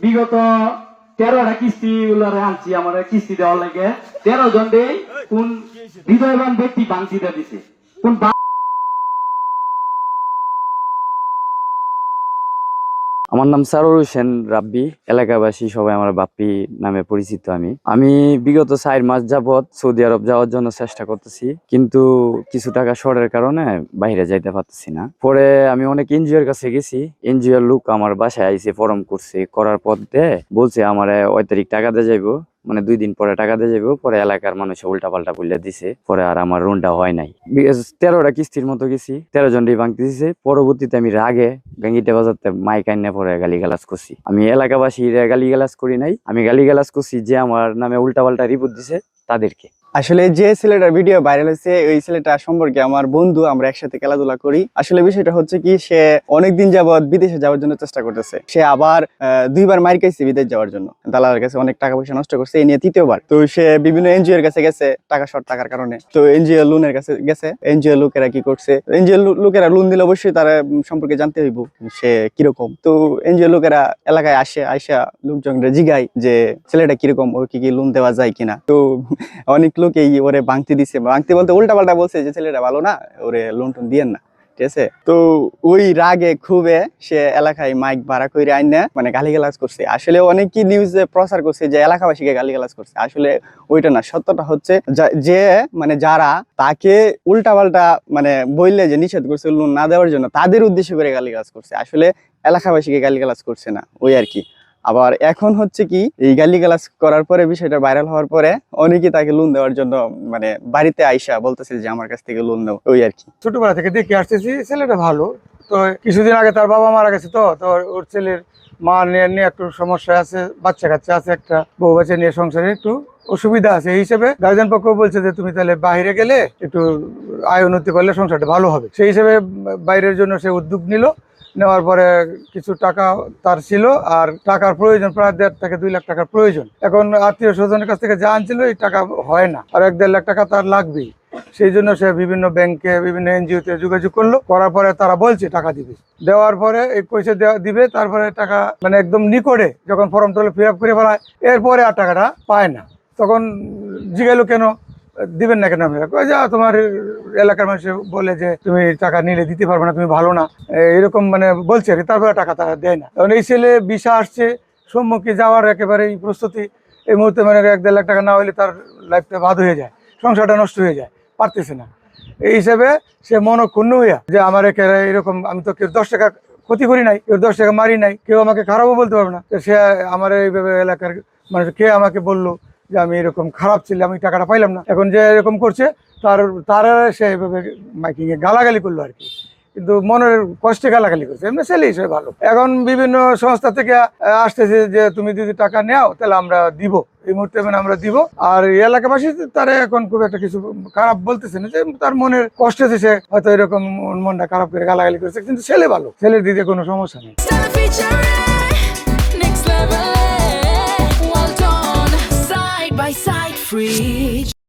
বিগত 13টা কিস্তি আনছি আমার কিস্তি দেওয়ার লাগে 13 জন কোন হৃদয়বান ব্যক্তি বাংচিটা দিছে কোন আমার নাম সারুর হোসেন রাব্বি, এলাকাবাসী সবাই আমার বাপ্পি নামে পরিচিত। আমি বিগত 4 মাস যাবৎ সৌদি আরব যাওয়ার জন্য চেষ্টা করতেছি, কিন্তু কিছু টাকা শর্টের কারণে বাইরে যাইতে পারতেছি না। পরে আমি অনেক এনজিওর কাছে গেছি, এনজিওর লোক আমার বাসায় আইসে ফর্ম করছে, করার পর বলছে আমার ওই তারিখ টাকা দিয়ে যাইবো, মানে 2 দিন পরে টাকা দিয়ে যাবো। পরে এলাকার মানুষ উল্টা পাল্টা বলে দিছে, পরে আর আমার লোনটা হয় নাই। 13টা কিস্তির মতো গেছি, 13 জন ভাঙতে দিছে। পরবর্তীতে আমি রাগে গাঙ্গিটা বাজাতে মাইক আইনা পরে গালিগালাজ করছি। আমি এলাকাবাসীর গালিগালাজ করি নাই, আমি গালিগালাজ করছি যে আমার নামে উল্টা পাল্টা রিপোর্ট দিছে তাদেরকে। আসলে যে ছেলেটার ভিডিও ভাইরাল হয়েছে ওই ছেলেটা সম্পর্কে আমার বন্ধু, আমরা একসাথে খেলাধুলা করি। আসলে বিষয়টা হচ্ছে কি, সে অনেকদিন যাবৎ বিদেশে যাওয়ার জন্য চেষ্টা করতেছে। সে আবার 2বার মার খাইছে বিদেশ যাওয়ার জন্য, দালালের কাছে অনেক টাকা পয়সা নষ্ট করছে, এই নিয়ে 3য়বার। তো সে বিভিন্ন এনজিও এর কাছে গেছে টাকা শর্ট থাকার কারণে, তো এনজিও লোনের কাছে গেছে। এনজিও লোকেরা কি করছে, এনজিও লোকেরা লোন দিলে অবশ্যই তারা সম্পর্কে জানতে হইব সে কিরকম। তো এনজিও লোকেরা এলাকায় আইসা লোকজনরা জিগায় যে ছেলেটা কিরকম, ওর কি লোন দেওয়া যায় কিনা। তো অনেক লোকে ওরে ভাঙতে দিছে, ভাঙতে বলতে উল্টা পাল্টা বলছে যে ছেলেটা ভালো না, ওরে লোন টোন দিয়েন না, ঠিক আছে। তো ওই রাগে খুবে সে এলাকায় মাইক ভাড়া করে আইনা মানে গালিগালাজ করছে। আসলে অনেকই নিউজে প্রচার করছে যে এলাকাবাসীকে গালিগালাজ করছে, আসলে ওইটা না। সত্যটা হচ্ছে যে মানে যারা তাকে উল্টা পাল্টা মানে বললে যে নিষেধ করছে লোন না দেওয়ার জন্য, তাদের উদ্দেশ্য করে গালিগালাজ করছে, আসলে এলাকাবাসীকে গালিগালাজ করছে না, ওই আর কি। আবার এখন হচ্ছে কি, এই গালিগালাজ করার পরে বিষয়টা ভাইরাল হওয়ার পরে অনেকে তাকে লোন দেওয়ার জন্য মানে বাড়িতে আইসা বলতেছে যে আমার কাছ থেকে লোন নেও, ওই আর কি। ছোটবেলা থেকে দেখে আসতেছি ছেলেটা ভালো। তো কিছুদিন আগে তার বাবা মারা গেছে, তো ওর ছেলের মা নিয়ে একটু সমস্যা আছে, বাচ্চা কাচ্চা আছে, একটা বউ বাচ্চা নিয়ে সংসারে একটু অসুবিধা আছে। এই হিসেবে গার্জিয়ান পক্ষ বলছে যে তুমি তাহলে বাইরে গেলে একটু আয় উন্নতি করলে সংসারটা ভালো হবে। সেই হিসেবে বাইরের জন্য সে উদ্যোগ নিল। নেওয়ার পরে কিছু টাকা তার ছিল, আর টাকার প্রয়োজন প্রায় 1.5 থেকে 2 লাখ টাকার প্রয়োজন। এখন আত্মীয় স্বজনের কাছ থেকে যা আনছিল এই টাকা হয় না, আর 1-1.5 লাখ টাকা তার লাগবেই। সেই জন্য সে বিভিন্ন ব্যাংকে বিভিন্ন এনজিওতে যোগাযোগ করলো, করার পরে তারা বলছে টাকা দিবে। দেওয়ার পরে এই পয়সা দিবে, তারপরে টাকা মানে একদম নিকটে যখন ফর্ম টলে ফিল আপ করে ফেলায়, এরপরে আর টাকাটা পায় না। তখন জিজ্ঞাসা কেন দিবেন না কেন, আমি যা তোমার এলাকার মানুষ বলে যে তুমি টাকা নিলে দিতে পারবে না, তুমি ভালো না, এরকম মানে বলছে আর কি। তারপরে টাকা তারা দেয় না। কারণ এই ছেলে ভিসা আসছে, সম্মুখে যাওয়ার একেবারেই প্রস্তুতি। এই মুহূর্তে মানে 1-1.5 লাখ টাকা না হলে তার লাইফটা বাদ হয়ে যায়, সংসারটা নষ্ট হয়ে যায়, পারতেছে না। এই হিসাবে সে মনক্ষুণ্ণ হইয়া যে আমার এরকম, আমি তো কেউ 10 টাকা ক্ষতি করি নাই, কেউ 10 টাকা মারি নাই, কেউ আমাকে খারাপও বলতে পারবে না। সে আমার এইভাবে এলাকার মানুষ কে আমাকে বললো যে আমি এরকম খারাপ ছিল, আমি টাকাটা পাইলাম না। এখন যে এরকম করছে তারা সে এইভাবে মাইকিংয়ে গালাগালি করলো আর কি, কিন্তু মনের কষ্টে গালাগালি করছে। এমনি ছেলে হিসেবে ভালো। এখন বিভিন্ন সংস্থা থেকে আসতেছে যে তুমি যদি টাকা নেও তাহলে আমরা দিব, এই মুহূর্তে মানে আমরা দিব। আর এলাকাবাসী তারা এখন খুব একটা কিছু খারাপ বলতেছে না, যে তার মনের কষ্ট হচ্ছে, সে হয়তো এরকম মনটা খারাপ করে গালাগালি করছে, কিন্তু ছেলে ভালো, ছেলের দিকে কোনো সমস্যা নেই। Side by side, free.